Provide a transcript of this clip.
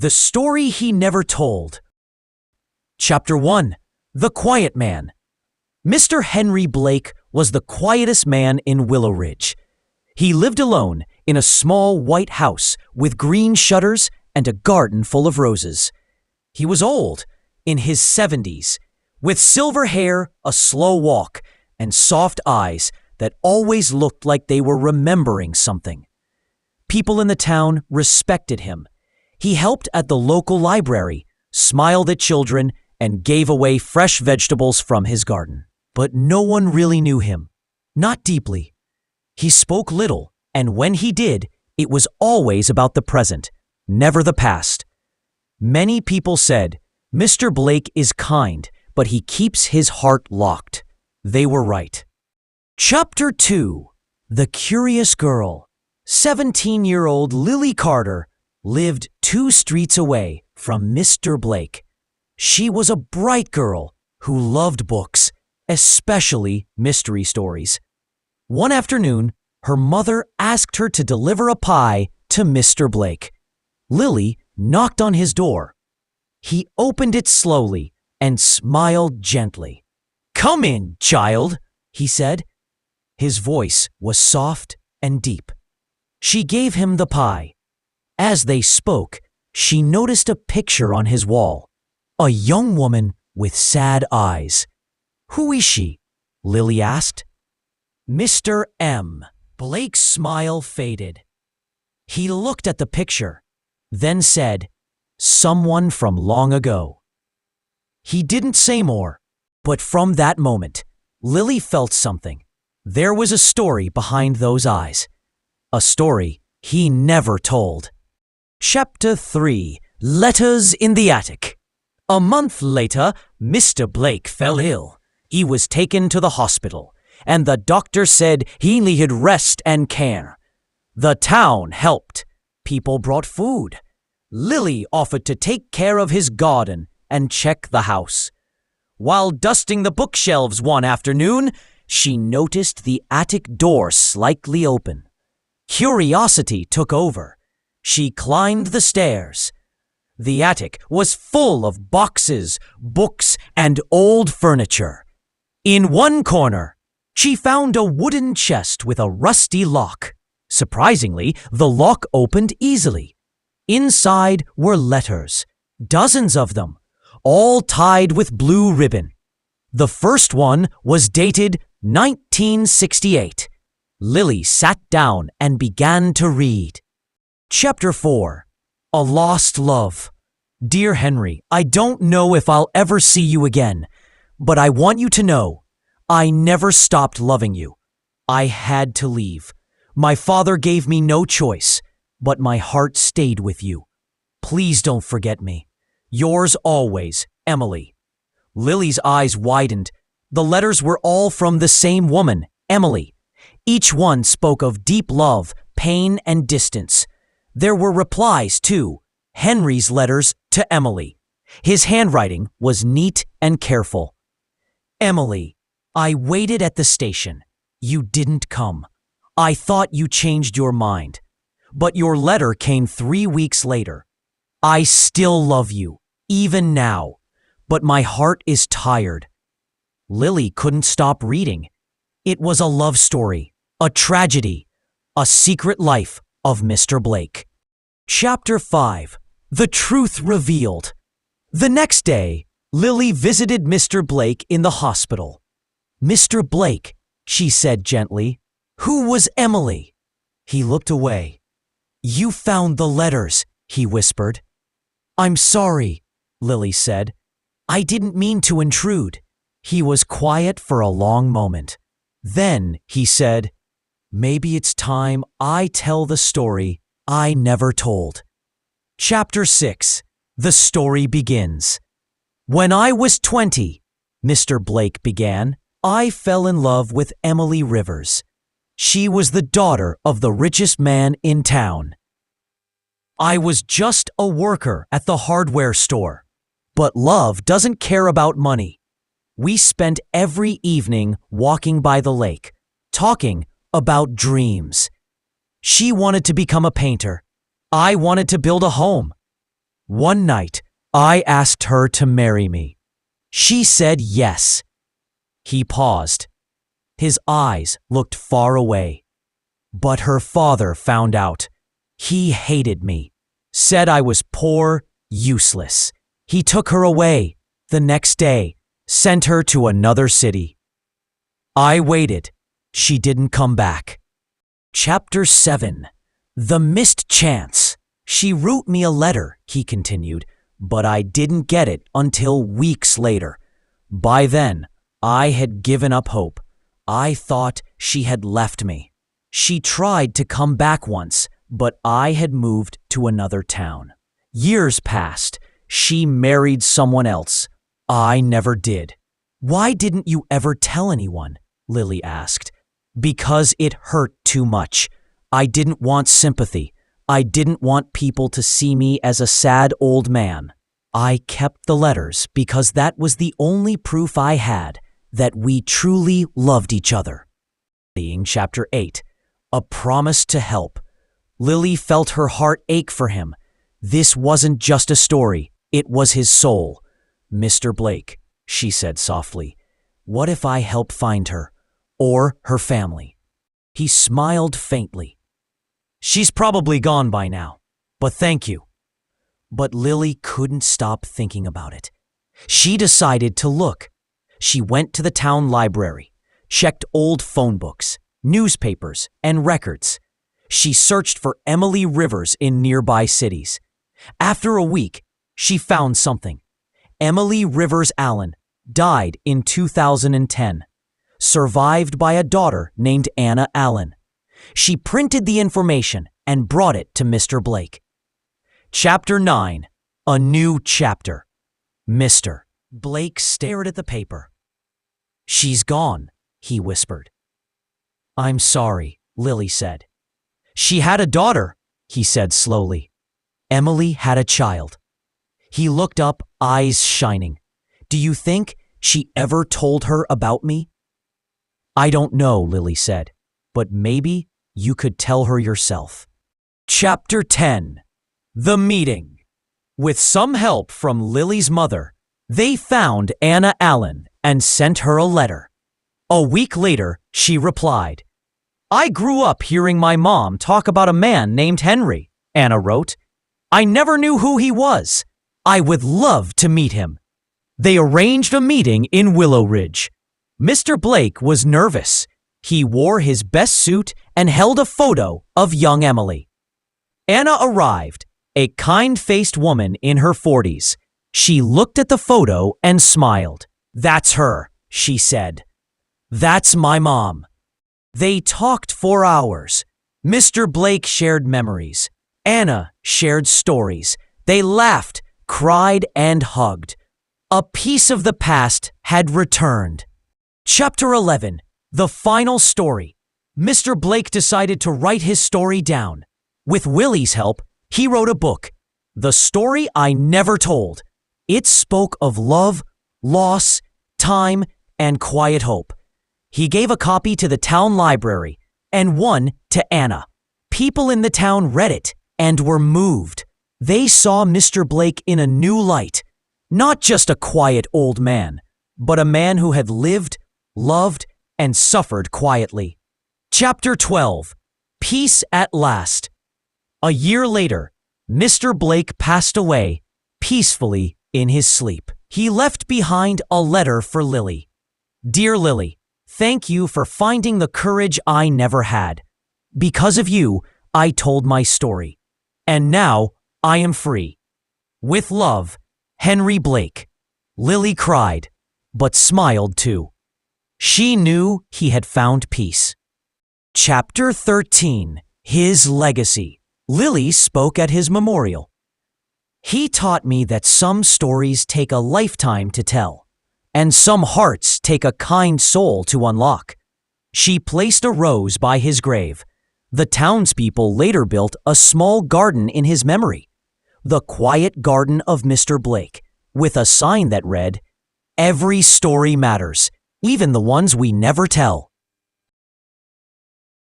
The Story He Never Told. Chapter 1. The Quiet Man. Mr. Henry Blake was the quietest man in Willow Ridge. He lived alone in a small white house with green shutters and a garden full of roses. He was old, in his 70s, with silver hair, a slow walk, and soft eyes that always looked like they were remembering something. People in the town respected him. He helped at the local library, smiled at children, and gave away fresh vegetables from his garden. But no one really knew him, not deeply. He spoke little, and when he did, it was always about the present, never the past. Many people said, "Mr. Blake is kind, but he keeps his heart locked." They were right. Chapter 2. The Curious Girl. 17-year-old Lily Carter lived 2 streets away from Mr. Blake. She was a bright girl who loved books, especially mystery stories. One afternoon, her mother asked her to deliver a pie to Mr. Blake. Lily knocked on his door. He opened it slowly and smiled gently. "Come in, child," he said. His voice was soft and deep. She gave him the pie. As they spoke, she noticed a picture on his wall. A young woman with sad eyes. "Who is she?" Lily asked. "Mr. M." Blake's smile faded. He looked at the picture, then said, "Someone from long ago." He didn't say more, but from that moment, Lily felt something. There was a story behind those eyes. A story he never told. Chapter 3. Letters in the Attic. A month later, Mr. Blake fell ill. He was taken to the hospital, and the doctor said he needed rest and care. The town helped. People brought food. Lily offered to take care of his garden and check the house. While dusting the bookshelves one afternoon, she noticed the attic door slightly open. Curiosity took over. She climbed the stairs. The attic was full of boxes, books, and old furniture. In one corner, she found a wooden chest with a rusty lock. Surprisingly, the lock opened easily. Inside were letters, dozens of them, all tied with blue ribbon. The first one was dated 1968. Lily sat down and began to read. Chapter 4. A Lost Love. Dear Henry, I don't know if I'll ever see you again, but I want you to know I never stopped loving you. I had to leave. My father gave me no choice, but my heart stayed with you. Please don't forget me. Yours always, Emily. Lily's eyes widened. The letters were all from the same woman, Emily. Each one spoke of deep love, pain, and distance. There were replies, too. Henry's letters to Emily. His handwriting was neat and careful. Emily, I waited at the station. You didn't come. I thought you changed your mind. But your letter came 3 weeks later. I still love you, even now. But my heart is tired. Lily couldn't stop reading. It was a love story, a tragedy, a secret life of Mr. Blake. Chapter 5. The Truth Revealed. The next day, Lily visited Mr. Blake in the hospital. "Mr. Blake," she said gently, "who was Emily?" He looked away. "You found the letters," he whispered. "I'm sorry," Lily said. "I didn't mean to intrude." He was quiet for a long moment. Then he said, "Maybe it's time I tell the story I never told." Chapter 6. The Story Begins. When I was 20, Mr. Blake began, I fell in love with Emily Rivers. She was the daughter of the richest man in town. I was just a worker at the hardware store. But love doesn't care about money. We spent every evening walking by the lake, talking about dreams. She wanted to become a painter. I wanted to build a home. One night, I asked her to marry me. She said yes. He paused. His eyes looked far away. But her father found out. He hated me, said I was poor, useless. He took her away the next day, sent her to another city. I waited. She didn't come back. Chapter 7. The Missed Chance. She wrote me a letter, he continued, but I didn't get it until weeks later. By then, I had given up hope. I thought she had left me. She tried to come back once, but I had moved to another town. Years passed. She married someone else. I never did. Why didn't you ever tell anyone? Lily asked. Because it hurt too much. I didn't want sympathy. I didn't want people to see me as a sad old man. I kept the letters because that was the only proof I had that we truly loved each other. Chapter 8. A Promise to Help. Lily felt her heart ache for him. This wasn't just a story. It was his soul. Mr. Blake, she said softly, what if I help find her? Or her family? He smiled faintly. She's probably gone by now, but thank you. But Lily couldn't stop thinking about it. She decided to look. She went to the town library, checked old phone books, newspapers, and records. She searched for Emily Rivers in nearby cities. After a week, she found something. Emily Rivers Allen died in 2010, survived by a daughter named Anna Allen. She printed the information and brought it to Mr. Blake. Chapter 9. A New Chapter. Mr. Blake stared at the paper. She's gone, he whispered. I'm sorry, Lily said. She had a daughter, he said slowly. Emily had a child. He looked up, eyes shining. Do you think she ever told her about me? I don't know, Lily said, but maybe you could tell her yourself. Chapter 10. The Meeting. With some help from Lily's mother, they found Anna Allen and sent her a letter. A week later, she replied, I grew up hearing my mom talk about a man named Henry, Anna wrote. I never knew who he was. I would love to meet him. They arranged a meeting in Willow Ridge. Mr. Blake was nervous. He wore his best suit and held a photo of young Emily. Anna arrived, a kind-faced woman in her 40s. She looked at the photo and smiled. That's her, she said. That's my mom. They talked for hours. Mr. Blake shared memories. Anna shared stories. They laughed, cried, and hugged. A piece of the past had returned. Chapter 11. The Final Story. Mr. Blake decided to write his story down. With Willie's help, he wrote a book, The Story I Never Told. It spoke of love, loss, time, and quiet hope. He gave a copy to the town library and one to Anna. People in the town read it and were moved. They saw Mr. Blake in a new light, not just a quiet old man, but a man who had lived, loved, and suffered quietly. Chapter 12. Peace at Last. A year later, Mr. Blake passed away peacefully in his sleep. He left behind a letter for Lily. Dear Lily, thank you for finding the courage I never had. Because of you, I told my story. And now I am free. With love, Henry Blake. Lily cried, but smiled too. She knew he had found peace. Chapter 13. His Legacy. Lily spoke at his memorial. He taught me that some stories take a lifetime to tell, and some hearts take a kind soul to unlock. She placed a rose by his grave. The townspeople later built a small garden in his memory, the quiet garden of Mr. Blake, with a sign that read, Every story matters, even the ones we never tell.